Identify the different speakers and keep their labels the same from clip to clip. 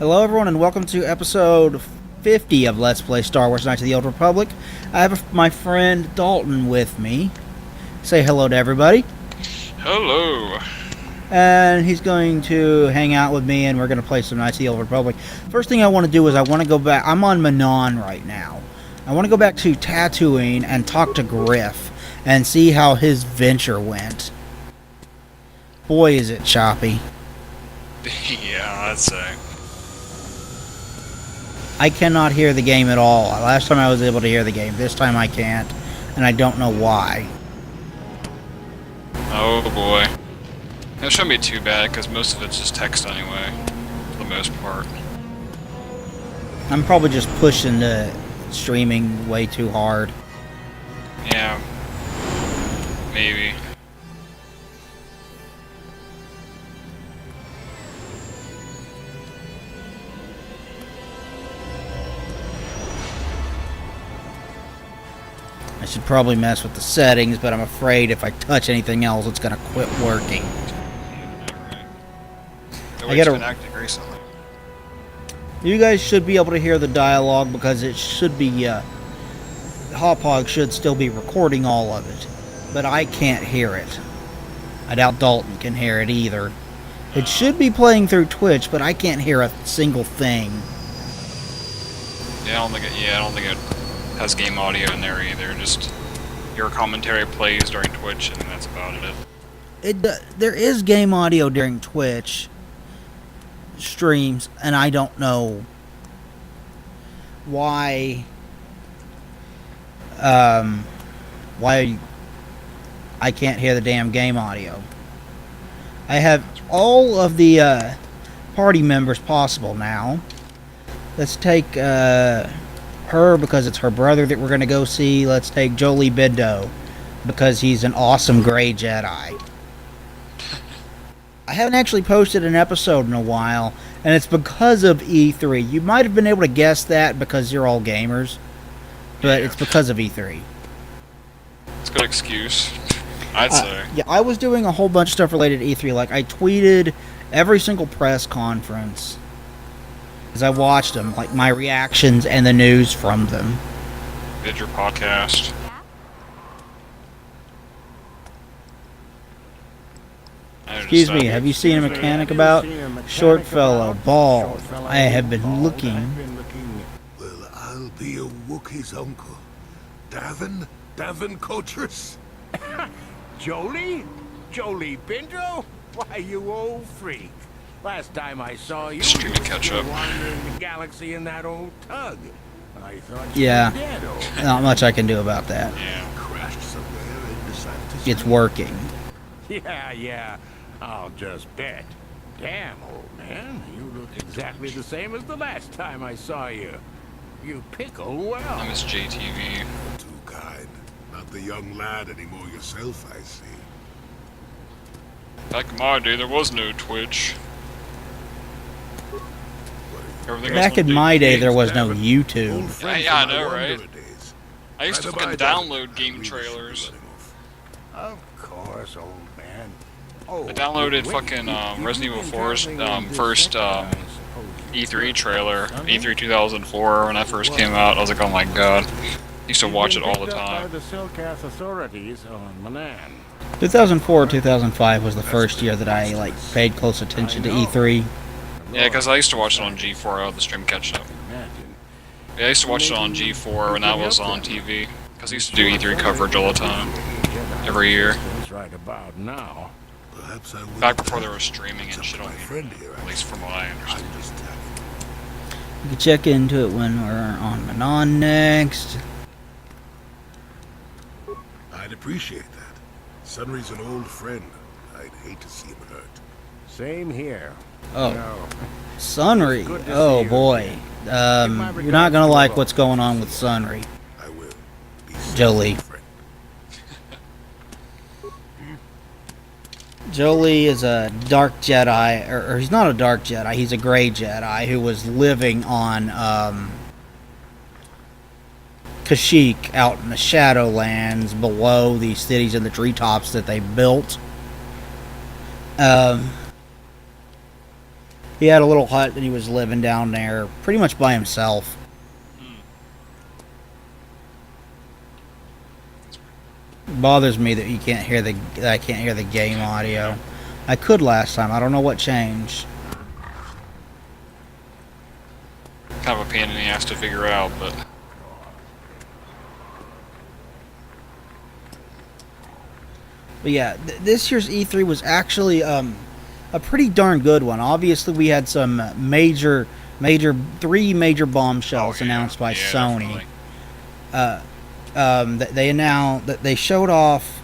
Speaker 1: Hello everyone and welcome to episode 50 of Let's Play Star Wars Knights of the Old Republic. I have my friend Dalton with me. Say hello to everybody.
Speaker 2: Hello.
Speaker 1: And he's going to hang out with me and we're going to play some Knights of the Old Republic. First thing I want to do is I want to go back. I'm on Manon right now. I want to go back to Tatooine and talk to Griff and see how his venture went. Boy, is it choppy.
Speaker 2: Yeah, I'd say.
Speaker 1: I cannot hear the game at all. Last time I was able to hear the game. This time I can't, and I don't know why.
Speaker 2: Oh boy. It shouldn't be too bad, because most of it's just text anyway, for the most part.
Speaker 1: I'm probably just pushing the streaming way too hard.
Speaker 2: Yeah. Maybe.
Speaker 1: I should probably mess with the settings, but I'm afraid if I touch anything else, it's going to quit working.
Speaker 2: I gotta... been acting recently.
Speaker 1: You guys should be able to hear the dialogue because it should be, Hauppauge should still be recording all of it. But I can't hear it. I doubt Dalton can hear it either. It should be playing through Twitch, but I can't hear a single thing.
Speaker 2: Yeah, I don't think it has game audio in there either. Just your commentary plays during Twitch, and that's about it.
Speaker 1: There is game audio during Twitch streams, and I don't know why I can't hear the damn game audio. I have all of the party members possible now. Let's take her because it's her brother that we're going to go see. Let's take Jolie Bindo because he's an awesome gray Jedi. I haven't actually posted an episode in a while, and it's because of E3. You might have been able to guess that because you're all gamers, but it's because of E3.
Speaker 2: It's a good excuse, I'd say.
Speaker 1: Yeah, I was doing a whole bunch of stuff related to E3. Like, I tweeted every single press conference as I watched them, like my reactions and the news from them.
Speaker 2: Did your podcast.
Speaker 1: Excuse me, have you seen a mechanic about? Short fellow, bald. I have been looking.
Speaker 3: Well, I'll be a Wookiee's uncle. Davin Coatrus.
Speaker 4: Jolie? Jolie Bindo? Why, you old freak. Last time I saw you,
Speaker 2: Stream
Speaker 4: you
Speaker 2: catch
Speaker 4: were
Speaker 2: up.
Speaker 4: wandering the galaxy in that old tug. I thought
Speaker 1: Yeah,
Speaker 4: you were dead, old
Speaker 1: not much I can do about that.
Speaker 2: Yeah.
Speaker 3: Crashed somewhere and decided to...
Speaker 1: It's working.
Speaker 4: Yeah, I'll just bet. Damn, old man, you look exactly the same as the last time I saw you. You pickle well.
Speaker 2: I miss JTV.
Speaker 3: Too kind. Not the young lad anymore yourself, I see.
Speaker 2: Back in my day, there was no Twitch. Everything
Speaker 1: Back
Speaker 2: was
Speaker 1: in
Speaker 2: on
Speaker 1: my day,
Speaker 2: DVD.
Speaker 1: there was no YouTube.
Speaker 2: Yeah, I know, right? I used to fucking download game trailers.
Speaker 4: Of course, old man. Oh,
Speaker 2: I downloaded fucking Resident Evil 4's first E3 trailer, E3 2004, when that first came out. I was like, oh my god. Used to watch it all the time.
Speaker 4: The Silcath authorities on Manan.
Speaker 1: 2004 or 2005 was the first year that I paid close attention to E3.
Speaker 2: Yeah, because I used to watch it on G4. I had the stream catch up. Yeah, I used to watch it on G4 when that was on TV. Because I used to do E3 coverage all the time. Every year.
Speaker 4: Right about now.
Speaker 3: Perhaps I will...
Speaker 2: Back before there was streaming and shit on
Speaker 3: my friend here,
Speaker 2: at least from what I understand.
Speaker 1: You can check into it when we're on Manon next.
Speaker 3: I'd appreciate that. Sunry's an old friend. I'd hate to see him hurt.
Speaker 4: Same here.
Speaker 1: Oh,
Speaker 4: No.
Speaker 1: Sunry. Oh boy. You're not gonna like what's going on with Sunry.
Speaker 3: I will. Be
Speaker 1: Jolie.
Speaker 3: friend.
Speaker 1: Jolie is a dark Jedi, or he's not a dark Jedi, he's a gray Jedi who was living on Kashyyyk out in the Shadowlands below these cities and the treetops that they built. He had a little hut and he was living down there pretty much by himself. It bothers me that you can't hear that I can't hear the game audio. I could last time. I don't know what changed.
Speaker 2: Kind of a pain in the ass to figure out, but
Speaker 1: yeah, this year's E3 was actually a pretty darn good one. Obviously, we had some three major bombshells announced by Sony. They announced that they showed off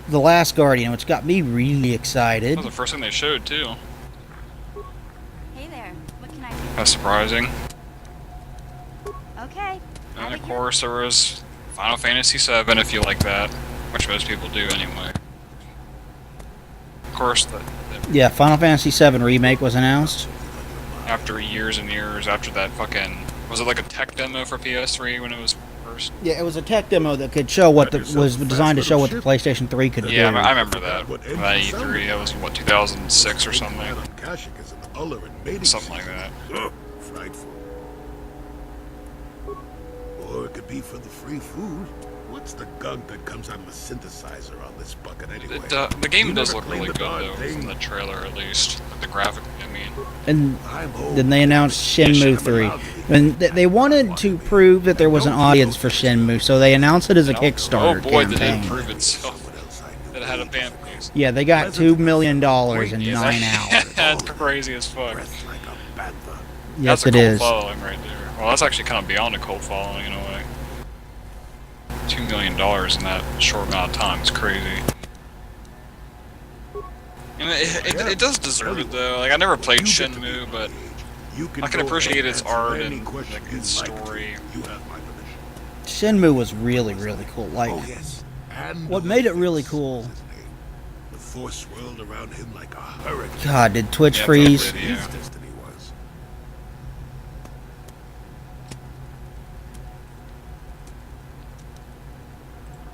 Speaker 1: The Last Guardian, which got me really excited.
Speaker 2: that was the first thing they showed too.
Speaker 5: Hey there. What can I do?
Speaker 2: That's surprising.
Speaker 5: Okay.
Speaker 2: And of course, there was Final Fantasy VII, if you like that, which most people do anyway. Of course,
Speaker 1: Yeah, Final Fantasy VII Remake was announced.
Speaker 2: after years and years after that fucking... Was it like a tech demo for PS3 when it was first?
Speaker 1: Yeah, it was a tech demo that could show what was designed to show what the PlayStation 3 could do.
Speaker 2: Yeah, I remember that. That E3, that was, what, 2006 or something? Something like that.
Speaker 3: Frightful. Or it could be for the free food. What's the gunk that comes out of a synthesizer on this bucket anyway?
Speaker 2: The game does look really good, though, from the trailer at least. The graphic, I mean.
Speaker 1: And then they announced Shenmue 3. And they wanted to prove that there was an audience for Shenmue, so they announced it as a Kickstarter
Speaker 2: Oh boy, did it
Speaker 1: campaign.
Speaker 2: prove itself. That it had a fan base.
Speaker 1: Yeah, they got $2 million in 9 hours.
Speaker 2: That's crazy as fuck.
Speaker 3: Like a panther.
Speaker 1: Yes,
Speaker 2: That's a
Speaker 1: it
Speaker 2: cult
Speaker 1: is.
Speaker 2: following right there. Well, that's actually kind of beyond a cult following in a way. $2 million in that short amount of time is crazy. And it does deserve it though. Like I never played Shenmue, but I can appreciate its art and like its story.
Speaker 1: Shenmue was really, really cool. Like, what made it really cool?
Speaker 3: The force swirled around him like a hurricane.
Speaker 1: God, did Twitch
Speaker 2: Yeah,
Speaker 1: freeze?
Speaker 2: totally, yeah.
Speaker 3: His destiny was.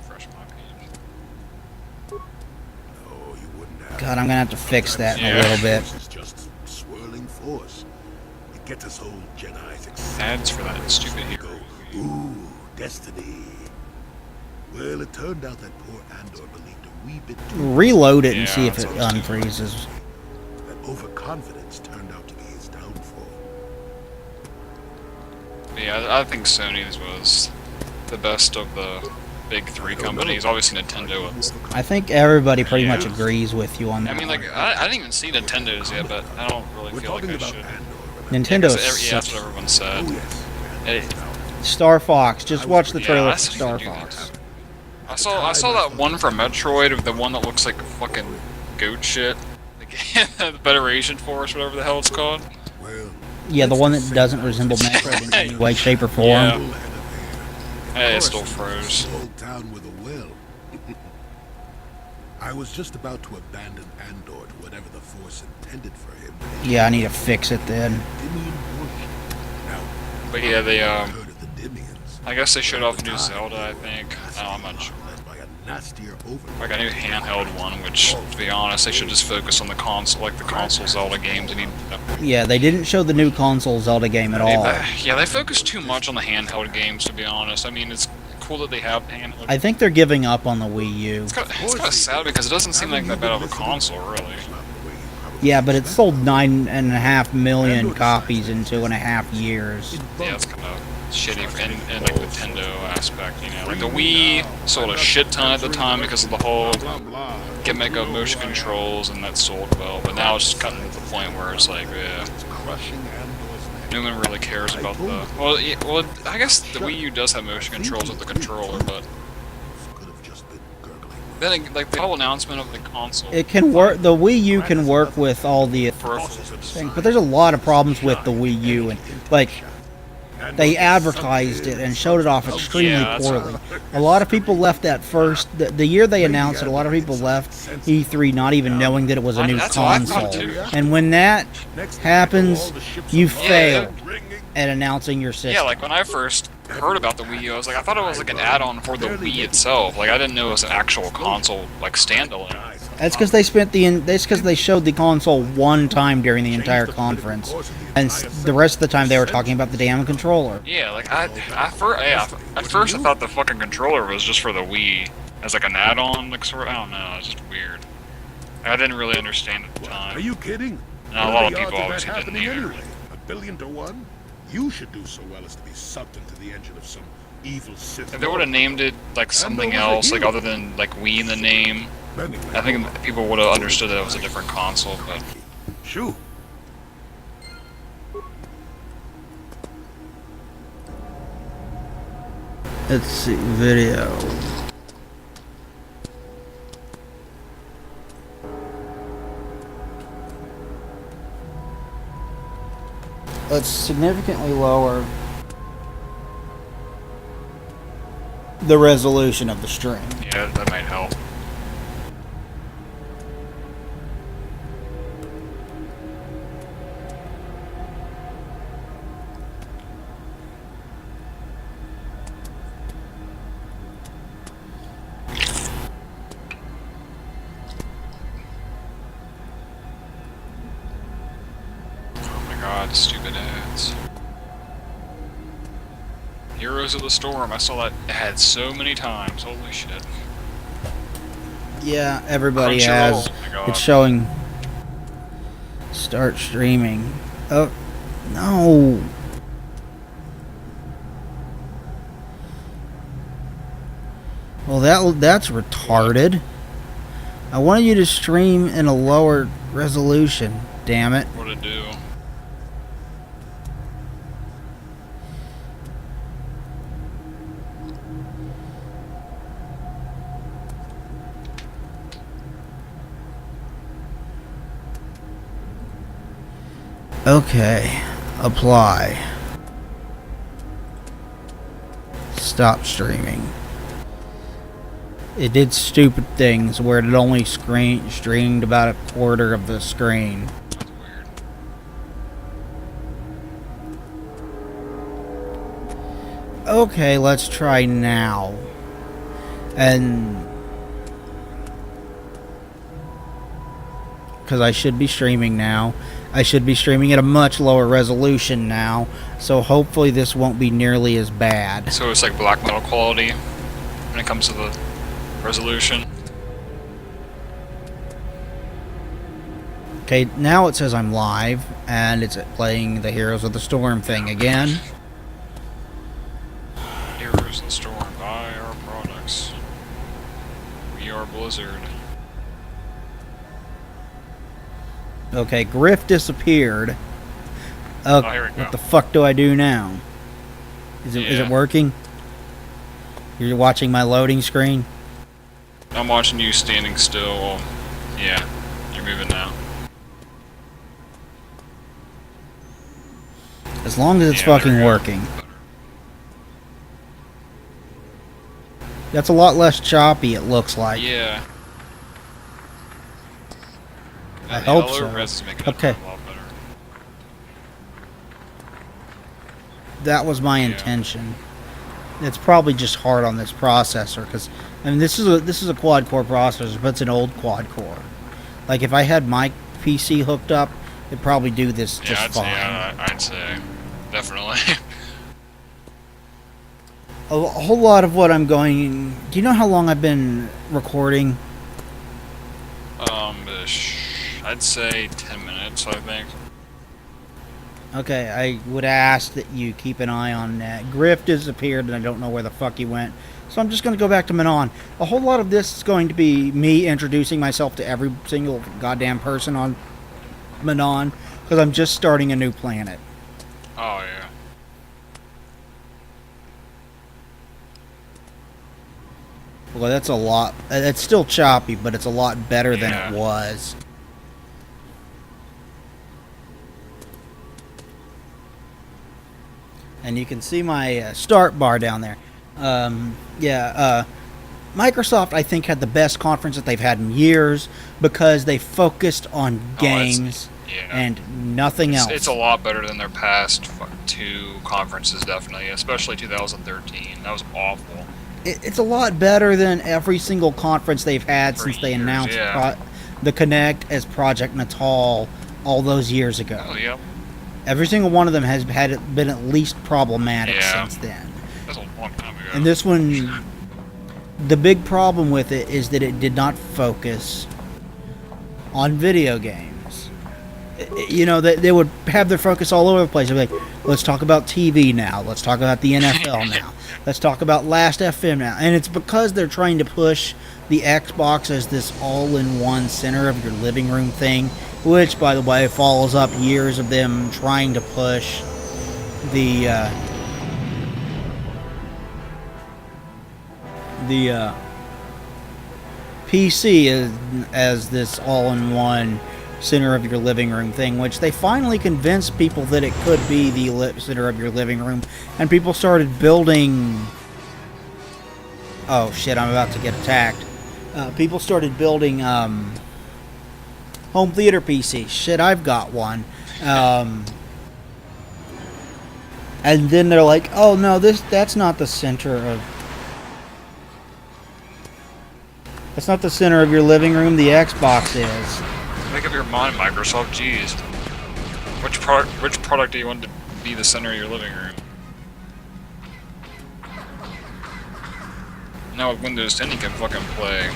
Speaker 2: Refresh my page.
Speaker 3: No, you wouldn't have.
Speaker 1: God, I'm gonna have to fix that in a
Speaker 2: Yeah.
Speaker 1: little bit.
Speaker 3: Force is just swirling force. It gets us old Jedi's excited.
Speaker 2: Ads for that stupid hero.
Speaker 3: Ooh, destiny. Well, it turned out that poor Andor believed a wee bit too
Speaker 1: Reload it and
Speaker 2: Yeah,
Speaker 1: see if it
Speaker 2: that's what I was
Speaker 1: unfreezes.
Speaker 3: that overconfidence turned out to be his downfall.
Speaker 2: But yeah, I think Sony's was the best of the big three companies. Obviously, Nintendo was.
Speaker 1: I think everybody pretty much
Speaker 2: Yeah.
Speaker 1: agrees with you on that.
Speaker 2: I mean, like I didn't even see Nintendo's yet, but I don't really
Speaker 3: We're
Speaker 2: feel like
Speaker 3: talking
Speaker 2: I
Speaker 3: about
Speaker 2: should.
Speaker 3: Andor.
Speaker 1: Nintendo
Speaker 2: Yeah, that's what everyone said.
Speaker 3: Oh, yes.
Speaker 2: It-
Speaker 1: Star Fox. Just watch the
Speaker 2: Yeah,
Speaker 1: trailer
Speaker 2: I
Speaker 1: for
Speaker 2: still
Speaker 1: Star
Speaker 2: do
Speaker 1: Fox.
Speaker 2: that. I saw that one from Metroid, the one that looks like fucking goat shit. The Federation Force, whatever the hell it's called.
Speaker 3: Well,
Speaker 1: Yeah, the one that doesn't resemble Metroid in any way, shape, or form.
Speaker 2: Yeah.
Speaker 3: full head of hair.
Speaker 2: Hey, it
Speaker 3: Of
Speaker 2: still
Speaker 3: course,
Speaker 2: froze.
Speaker 3: the old town with a well. I was just about to abandon Andor to whatever the Force intended for him.
Speaker 1: Yeah, I need to fix it then.
Speaker 3: Dimian bullshit. Now,
Speaker 2: But yeah, they
Speaker 3: heard of the Dimians.
Speaker 2: I guess they showed off a new Zelda. I think. No, I'm not sure.
Speaker 3: Led by a nastier over.
Speaker 2: Like a new handheld one, which, to be honest, they should just focus on the console, like the console Zelda games. They need.
Speaker 1: Yeah, they didn't show the new console Zelda game at all.
Speaker 2: Yeah, they focus too much on the handheld games. To be honest, I mean, it's cool that they have handheld.
Speaker 1: I think they're giving up on the Wii U.
Speaker 2: It's kind of sad because it doesn't seem like that bad of a console, really.
Speaker 1: Yeah, but it sold 9.5 million copies in 2.5 years.
Speaker 2: Yeah, it's kind of shitty in like Nintendo aspect, you know. Like the Wii sold a shit ton at the time because of the whole gimmick of motion controls, and that sold well. But now it's just gotten to the point where it's like, yeah, no one really cares about the. Well, I guess the Wii U does have motion controls with the controller, but
Speaker 3: Could have just been gurgling.
Speaker 2: then like the whole announcement of the console.
Speaker 1: It can work. The Wii U can work with all the
Speaker 2: peripherals.
Speaker 1: things, but there's a lot of problems with the Wii U, and like they advertised it and showed it off extremely
Speaker 2: Yeah, that's
Speaker 1: poorly. A lot of people left that the year they announced it. A lot of people left E3 not even knowing that it was a new
Speaker 2: That's what I thought,
Speaker 1: console.
Speaker 2: too.
Speaker 1: And when that happens, you
Speaker 2: Yeah.
Speaker 1: failed at announcing your system.
Speaker 2: Yeah, like when I first heard about the Wii U, I was like, I thought it was like an add-on for the Wii itself. Like I didn't know it was an actual console, like standalone.
Speaker 1: That's because they spent that's because they showed the console one time during the entire conference, and the rest of the time they were talking about the damn controller.
Speaker 2: Yeah, like at first I thought the fucking controller was just for the Wii as like an add-on, like sort of. I don't know, it's just weird. I didn't really understand at the time.
Speaker 3: Are you kidding?
Speaker 2: No, a lot of people obviously didn't either.
Speaker 3: Anyway? 1,000,000,000 to 1? You should do so well as to be sucked into the engine of some evil Sith.
Speaker 2: If they would have named it like something else, like other than like Wii in the name, I think people would have understood that it was a different console. But
Speaker 3: Shoo.
Speaker 1: Let's see, video. Let's significantly lower the resolution of the stream.
Speaker 2: yeah, that might help. Oh my god, stupid ads. Heroes of the Storm, I saw that ad so many times, holy shit.
Speaker 1: Yeah, everybody
Speaker 2: Crunchyroll,
Speaker 1: has.
Speaker 2: oh my God.
Speaker 1: It's showing. Start streaming. Oh, no. Well, that's retarded. I wanted you to stream in a lower resolution. Damn it.
Speaker 2: What'd it do?
Speaker 1: Okay. Apply. Stop streaming. It did stupid things where it only streamed about a quarter of the screen.
Speaker 2: That's weird.
Speaker 1: Okay, let's try now. And because I should be streaming now. I should be streaming at a much lower resolution now, so hopefully this won't be nearly as bad.
Speaker 2: So it's like black metal quality when it comes to the resolution.
Speaker 1: Okay, now it says I'm live, and it's playing the Heroes of the Storm thing again.
Speaker 2: Heroes of the Storm, buy our products. We are Blizzard.
Speaker 1: Okay, Griff disappeared.
Speaker 2: Oh, here we go.
Speaker 1: What the fuck do I do now? Is it
Speaker 2: Yeah.
Speaker 1: working? You're watching my loading screen?
Speaker 2: I'm watching you standing still. Well, yeah, you're moving now.
Speaker 1: As long as it's
Speaker 2: Yeah, there
Speaker 1: fucking
Speaker 2: we go.
Speaker 1: working. That's a lot less choppy, it looks like.
Speaker 2: Yeah.
Speaker 1: I
Speaker 2: The
Speaker 1: hope
Speaker 2: yellow
Speaker 1: so.
Speaker 2: res is making it
Speaker 1: Okay.
Speaker 2: a lot better.
Speaker 1: That was my intention. It's probably just hard on this processor because I mean this is a quad core processor, but it's an old quad core. Like if I had my PC hooked up, it'd probably do this just
Speaker 2: Yeah,
Speaker 1: fine.
Speaker 2: I'd say definitely.
Speaker 1: A whole lot of what I'm going. Do you know how long I've been recording?
Speaker 2: I'd say 10 minutes. I think.
Speaker 1: Okay, I would ask that you keep an eye on that. Griff disappeared, and I don't know where the fuck he went. So I'm just going to go back to Manon. A whole lot of this is going to be me introducing myself to every single goddamn person on Manon, because I'm just starting a new planet.
Speaker 2: Oh yeah.
Speaker 1: Well, that's a lot. It's still choppy, but it's a lot better than
Speaker 2: Yeah.
Speaker 1: it was. And you can see my start bar down there. Microsoft, I think, had the best conference that they've had in years because they focused on games
Speaker 2: Yeah.
Speaker 1: and nothing else.
Speaker 2: It's a lot better than their past two conferences, definitely, especially 2013. That was awful.
Speaker 1: it's a lot better than every single conference they've had
Speaker 2: For
Speaker 1: since they
Speaker 2: years,
Speaker 1: announced
Speaker 2: yeah.
Speaker 1: the Kinect as Project Natal all those years ago.
Speaker 2: Oh, yep.
Speaker 1: Every single one of them has been at least problematic
Speaker 2: Yeah.
Speaker 1: since then.
Speaker 2: That's a long time ago.
Speaker 1: And this one, the big problem with it is that it did not focus on video games. You know, they would have their focus all over the place. They'd be like, let's talk about TV now. Let's talk about the NFL now. Let's talk about Last FM now. And it's because they're trying to push the Xbox as this all-in-one center of your living room thing, which, by the way, follows up years of them trying to push the PC as this all-in-one center of your living room thing, which they finally convinced people that it could be the center of your living room, and people started building. Oh shit! I'm about to get attacked. People started building home theater PCs. Shit, I've got one. And then they're like, "Oh no, that's not the center of." That's not the center of your living room. The Xbox is.
Speaker 2: Make up your mind, Microsoft. Jeez. Which product do you want to be the center of your living room? Now with Windows 10, you can fucking play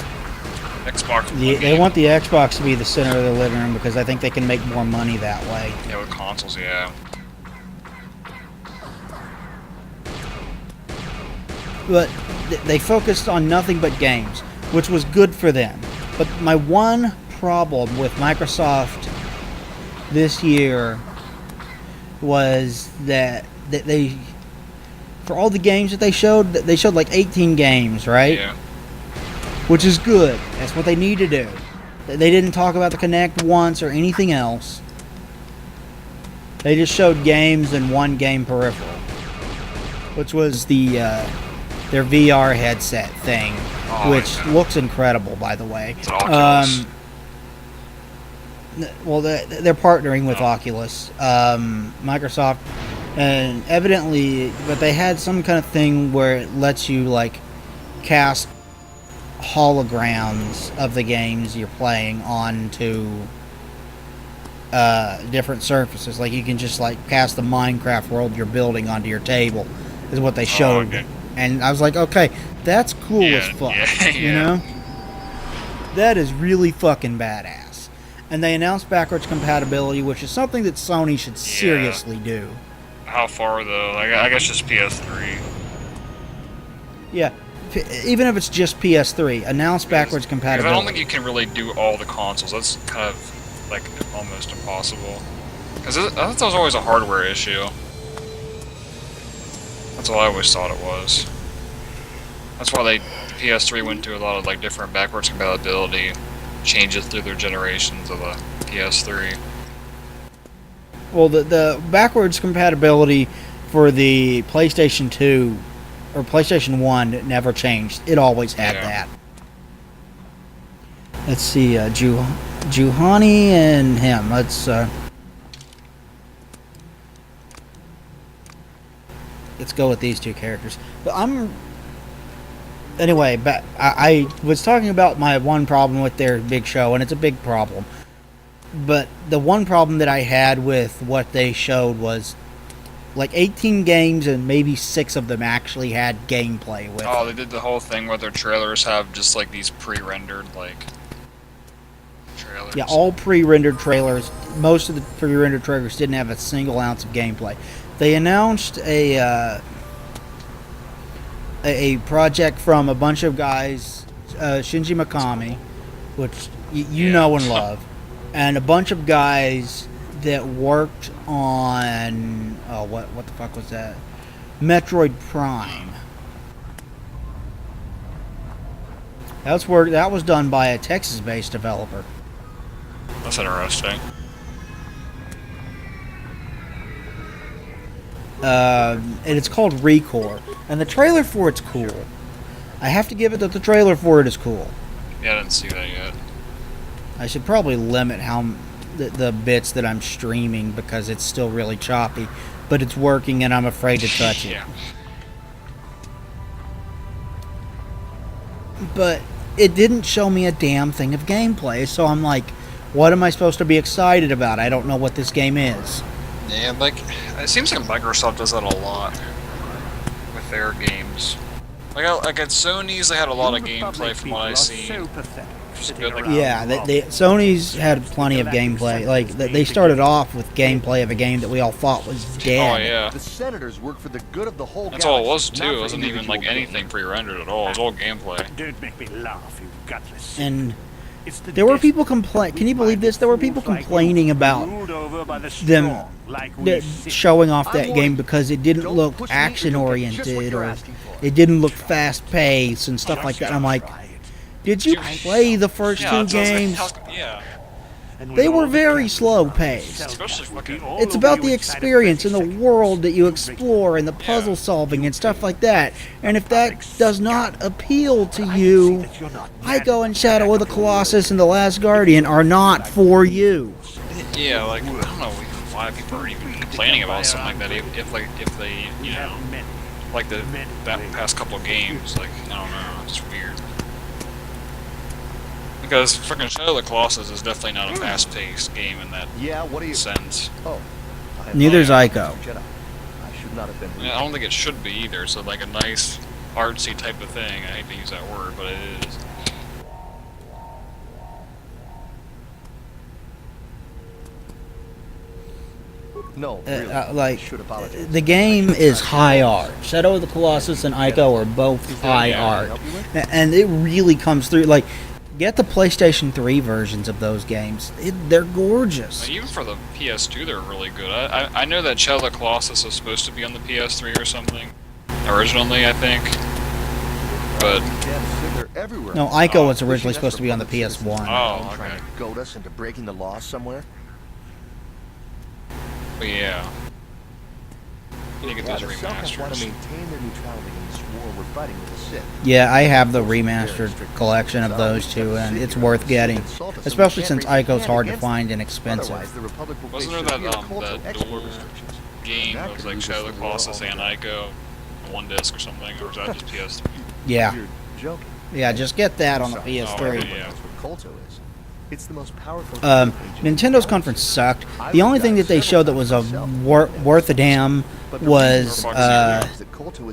Speaker 2: Xbox.
Speaker 1: They want the Xbox to be the center of the living room because I think they can make more money that way.
Speaker 2: Yeah, with consoles, yeah.
Speaker 1: But they focused on nothing but games, which was good for them. But my one problem with Microsoft this year was that they, for all the games that they showed like 18 games, right?
Speaker 2: Yeah.
Speaker 1: Which is good. That's what they need to do. They didn't talk about the Kinect once or anything else. They just showed games and one game peripheral, which was their VR headset thing, which looks incredible, by the way.
Speaker 2: It's an Oculus.
Speaker 1: Well, they're partnering with Oculus, Microsoft, and evidently, but they had some kind of thing where it lets you like cast holograms of the games you're playing onto different surfaces. Like you can just like cast the Minecraft world you're building onto your table, is what they showed.
Speaker 2: Okay.
Speaker 1: And I was like, okay, that's cool as fuck.
Speaker 2: Yeah,
Speaker 1: You know? That is really fucking badass. And they announced backwards compatibility, which is something that Sony should seriously do.
Speaker 2: How far though? Like, I guess just PS3.
Speaker 1: Yeah. Even if it's just PS3, announce backwards
Speaker 2: Because
Speaker 1: compatibility.
Speaker 2: I don't think you can really do all the consoles. That's kind of like almost impossible. Because I thought that was always a hardware issue. That's all I always thought it was. That's why PS3 went to a lot of like different backwards compatibility changes through their generations of the PS3.
Speaker 1: Well, the backwards compatibility for the PlayStation 2 or PlayStation 1 never changed. It always had that. Let's see, Juhani and him. Let's go with these two characters. But anyway, but I was talking about my one problem with their big show, and it's a big problem. But the one problem that I had with what they showed was like 18 games, and maybe 6 of them actually had gameplay with.
Speaker 2: Oh, they did the whole thing where their trailers have just like these pre-rendered like trailers.
Speaker 1: Yeah, all pre-rendered trailers. Most of the pre-rendered trailers didn't have a single ounce of gameplay. They announced a project from a bunch of guys, Shinji Mikami, which you know and love, and a bunch of guys that worked on what the fuck was that? Metroid Prime. That was done by a Texas-based developer.
Speaker 2: That's interesting.
Speaker 1: And it's called Recore, and the trailer for it's cool. I have to give it that the trailer for it is cool.
Speaker 2: Yeah, I didn't see that yet.
Speaker 1: I should probably limit how the bits that I'm streaming because it's still really choppy, but it's working and I'm afraid to touch it.
Speaker 2: Yeah.
Speaker 1: but it didn't show me a damn thing of gameplay. So I'm like, what am I supposed to be excited about? I don't know what this game is.
Speaker 2: Yeah, like, it seems like Microsoft does that a lot with their games. Like at Sony's, they had a lot of gameplay from what I see. Good, like,
Speaker 1: Yeah, Sony's had plenty of gameplay. Like they started off with gameplay of a game that we all thought was dead.
Speaker 2: oh yeah,
Speaker 6: The senators work for the good of the whole
Speaker 2: that's all it was
Speaker 6: galaxy,
Speaker 2: too.
Speaker 6: not
Speaker 2: It
Speaker 6: for
Speaker 2: wasn't even like
Speaker 6: individual
Speaker 2: anything pre-rendered at all. It was all gameplay.
Speaker 4: Don't make me laugh, you gutless.
Speaker 1: And
Speaker 4: It's the
Speaker 1: there were people
Speaker 4: desperate
Speaker 1: complain. Can you
Speaker 4: who
Speaker 1: believe
Speaker 4: find
Speaker 1: this? There were people
Speaker 4: fools like you
Speaker 1: complaining about
Speaker 4: ruled over by the
Speaker 1: them
Speaker 4: strong, like we sit.
Speaker 1: showing off that
Speaker 6: I'm
Speaker 1: game
Speaker 6: warning
Speaker 1: because it didn't
Speaker 6: Don't
Speaker 1: look
Speaker 6: push me or
Speaker 1: action
Speaker 6: you'll get just what
Speaker 1: oriented
Speaker 6: you're
Speaker 1: or
Speaker 6: asking for.
Speaker 1: it didn't look fast paced and stuff like that. I'm like, did you play the first
Speaker 2: Yeah,
Speaker 1: two
Speaker 2: that's what I was
Speaker 1: games?
Speaker 2: like, yeah.
Speaker 1: They were very slow paced.
Speaker 2: Especially fucking-
Speaker 1: It's about the experience in the world that you explore and the puzzle solving and stuff like that. And if that does not appeal to you, Ico and Shadow of the Colossus and The Last Guardian are not for you.
Speaker 2: Yeah, like I don't know why people are even complaining about something like that. If they you know like that past couple of games, like I don't know, it's weird. Because freaking Shadow of the Colossus is definitely not a fast-paced game in that
Speaker 6: Yeah, what do you...
Speaker 2: sense.
Speaker 6: Oh. I am
Speaker 1: Neither's
Speaker 6: not a
Speaker 1: Ico.
Speaker 6: Jedi. I should not have been...
Speaker 2: I mean, I don't think it should be either. So like a nice artsy type of thing. I hate to use that word, but it is.
Speaker 6: No, really. I
Speaker 1: Like,
Speaker 6: should apologize.
Speaker 1: the game is high art. Shadow of the Colossus and Ico are both high
Speaker 2: yeah,
Speaker 1: art.
Speaker 6: help you with?
Speaker 1: And it really comes through. Like, get the PlayStation 3 versions of those games. They're gorgeous.
Speaker 2: Like, even for the PS2, they're really good. I know that Shadow of the Colossus is supposed to be on the PS3 or something. Originally, I think. But
Speaker 6: They're everywhere.
Speaker 1: No, Ico was originally supposed to be on the PS1.
Speaker 2: Oh,
Speaker 6: Trying
Speaker 2: okay.
Speaker 6: to goad us into breaking the law somewhere.
Speaker 2: But yeah. You get
Speaker 6: Yeah,
Speaker 2: those
Speaker 6: the Selkirk want to
Speaker 2: remasters.
Speaker 6: maintain their neutrality in this war we're fighting with the Sith.
Speaker 1: Yeah, I have the remastered collection of those two, and it's worth getting. Especially since Ico's hard to find and expensive.
Speaker 6: Otherwise, the Republic will
Speaker 2: Wasn't
Speaker 6: face
Speaker 2: there
Speaker 6: severe
Speaker 2: that
Speaker 6: cultural
Speaker 2: that
Speaker 6: export
Speaker 2: dual
Speaker 6: restrictions.
Speaker 2: game
Speaker 6: That
Speaker 2: that was
Speaker 6: could
Speaker 2: like
Speaker 6: lose
Speaker 2: Shadow
Speaker 6: us
Speaker 2: of the
Speaker 6: the war
Speaker 2: Colossus and
Speaker 6: altogether.
Speaker 2: Ico on one disc or something, or was that just PS3?
Speaker 1: Yeah,
Speaker 6: You're joking.
Speaker 1: yeah, just get that on the
Speaker 6: Sorry.
Speaker 2: Oh,
Speaker 1: PS3.
Speaker 2: yeah.
Speaker 6: That's what Kolto is. It's the most powerful.
Speaker 1: Nintendo conference sucked. The only thing that they showed that was worth a damn was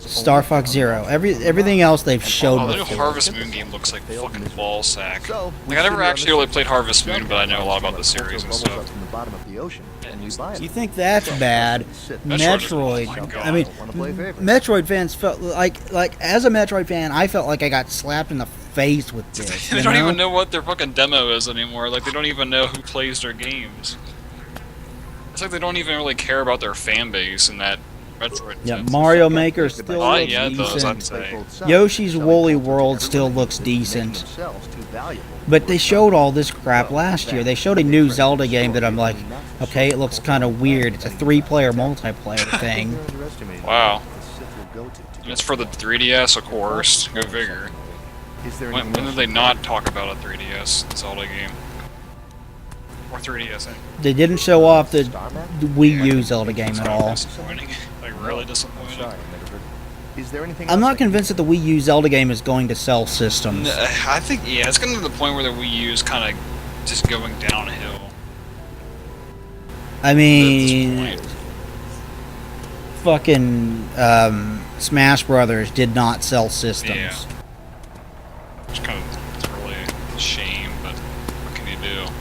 Speaker 1: Star Fox Zero. Everything else they've showed
Speaker 2: Oh, the new
Speaker 1: before.
Speaker 2: Harvest Moon game looks like fucking ball sack. Like, I never actually really played Harvest Moon, but I know a lot about the series and stuff.
Speaker 6: From the bottom of the ocean, and we buy
Speaker 1: You
Speaker 6: it.
Speaker 1: think that's bad?
Speaker 2: Metroid. Oh my God.
Speaker 1: I mean,
Speaker 6: Wanna play favorites?
Speaker 1: Metroid fans felt like as a Metroid fan, I felt like I got slapped in the face with this.
Speaker 2: They
Speaker 1: you
Speaker 2: don't even know what their fucking demo is anymore. Like, they don't even know who plays their games. It's like they don't even really care about their fan base in that Metroid
Speaker 1: Yeah,
Speaker 2: sense.
Speaker 1: Mario Maker still
Speaker 2: Oh,
Speaker 1: looks
Speaker 2: yeah, it does, I'd
Speaker 1: decent.
Speaker 2: say.
Speaker 1: Yoshi's Woolly World still looks decent. But they showed all this crap last year. They showed a new Zelda game that I'm like, okay, it looks kind of weird. It's a 3-player multiplayer thing.
Speaker 2: Wow. And it's for the 3DS, of course. Go figure. When did they not talk about a 3DS Zelda game? Or 3DS?
Speaker 1: They didn't show off the Wii U Zelda game at all.
Speaker 2: Disappointing. Like, really disappointing.
Speaker 6: Sorry, I never heard. Is there anything
Speaker 1: I'm
Speaker 6: else I
Speaker 1: not
Speaker 6: can
Speaker 1: convinced that the Wii U Zelda game is going to sell systems.
Speaker 2: I think, yeah, it's getting to the point where the Wii U is kind of just going downhill.
Speaker 1: I
Speaker 2: At
Speaker 1: mean,
Speaker 2: this point.
Speaker 1: fucking Smash Brothers did not sell systems.
Speaker 2: Yeah. Which kind of is really a shame, but what can you do?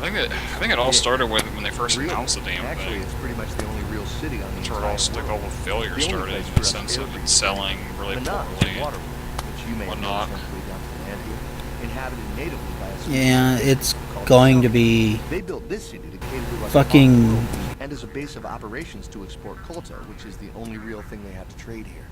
Speaker 2: I think it all started with when they first announced the damn
Speaker 6: Actually,
Speaker 2: thing.
Speaker 6: it's pretty much the only real city on the
Speaker 2: That's where it
Speaker 6: entire
Speaker 2: all stuck, all
Speaker 6: world.
Speaker 2: the failure
Speaker 6: The only
Speaker 2: started
Speaker 6: place
Speaker 2: in
Speaker 6: for
Speaker 2: the
Speaker 6: us
Speaker 2: sense
Speaker 6: to
Speaker 2: of
Speaker 6: air
Speaker 2: it selling really
Speaker 6: Manas,
Speaker 2: poorly.
Speaker 6: the water, which you may know
Speaker 2: whatnot.
Speaker 6: essentially down to the land here, inhabited natively by a
Speaker 1: Yeah,
Speaker 6: species
Speaker 1: it's
Speaker 6: called
Speaker 1: going to
Speaker 6: Selkirk.
Speaker 1: be
Speaker 6: They built this city to cater to us
Speaker 1: fucking-
Speaker 6: all over the world, and as a base of operations to export Kolto, which is the only real thing they have to trade here.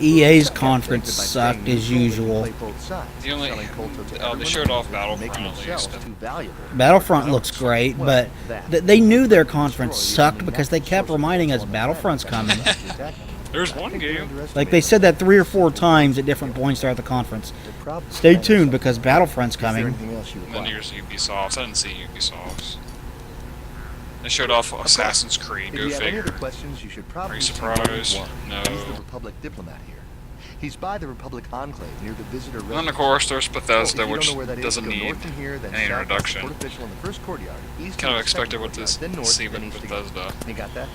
Speaker 1: EA's
Speaker 6: Some
Speaker 1: conference
Speaker 6: think that by
Speaker 1: sucked
Speaker 6: staying
Speaker 1: as
Speaker 6: neutral, they can
Speaker 1: usual.
Speaker 6: play both sides,
Speaker 2: The only-
Speaker 6: selling Kolto to
Speaker 2: they
Speaker 6: everyone
Speaker 2: showed off
Speaker 6: and
Speaker 2: Battlefront
Speaker 6: making
Speaker 2: at
Speaker 6: themselves
Speaker 2: least.
Speaker 6: too valuable.
Speaker 1: Battlefront looks great,
Speaker 6: Well,
Speaker 1: but
Speaker 6: that-
Speaker 1: they knew their conference sucked because they kept reminding us Battlefront's coming.
Speaker 2: There's one game.
Speaker 1: Like they said that 3 or 4 times at different points throughout the conference. Stay tuned because Battlefront's
Speaker 6: Is there
Speaker 1: coming.
Speaker 6: anything else you
Speaker 2: And then
Speaker 6: require?
Speaker 2: here's Ubisoft. I didn't see Ubisoft. They showed off Assassin's Creed.
Speaker 6: If
Speaker 2: Go
Speaker 6: you have any
Speaker 2: figure.
Speaker 6: other questions, you should probably
Speaker 2: Are you
Speaker 6: see Dalton
Speaker 2: surprised?
Speaker 6: One.
Speaker 2: No.
Speaker 6: He's the Republic diplomat here. He's by the Republic Enclave near the visitor
Speaker 2: And then, of
Speaker 6: residence.
Speaker 2: course, there's
Speaker 6: Well, if
Speaker 2: Bethesda,
Speaker 6: you don't
Speaker 2: which
Speaker 6: know where that is,
Speaker 2: doesn't
Speaker 6: go
Speaker 2: need
Speaker 6: north from here, then
Speaker 2: any
Speaker 6: south past the
Speaker 2: introduction.
Speaker 6: port official in the first courtyard, east
Speaker 2: Kind
Speaker 6: of
Speaker 2: of
Speaker 6: the second
Speaker 2: expected what
Speaker 6: courtyard,
Speaker 2: this
Speaker 6: then north,
Speaker 2: see
Speaker 6: then
Speaker 2: with
Speaker 6: east again.
Speaker 2: Bethesda.
Speaker 6: You got that?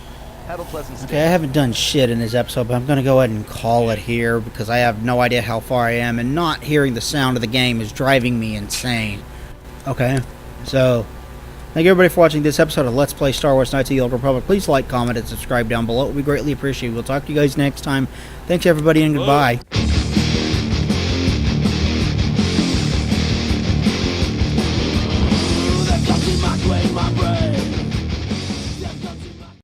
Speaker 6: Have a pleasant
Speaker 1: Okay, I haven't done shit in this episode, but I'm going to go ahead and call it here because I have no idea how far I am, and not hearing the sound of the game is driving me insane. Okay, so thank you everybody for watching this episode of Let's Play Star Wars Knights of the Old Republic. Please like, comment, and subscribe down below. It would be greatly appreciated. We'll talk to you guys next time. Thanks everybody, and goodbye.
Speaker 7: The cuts in my brain,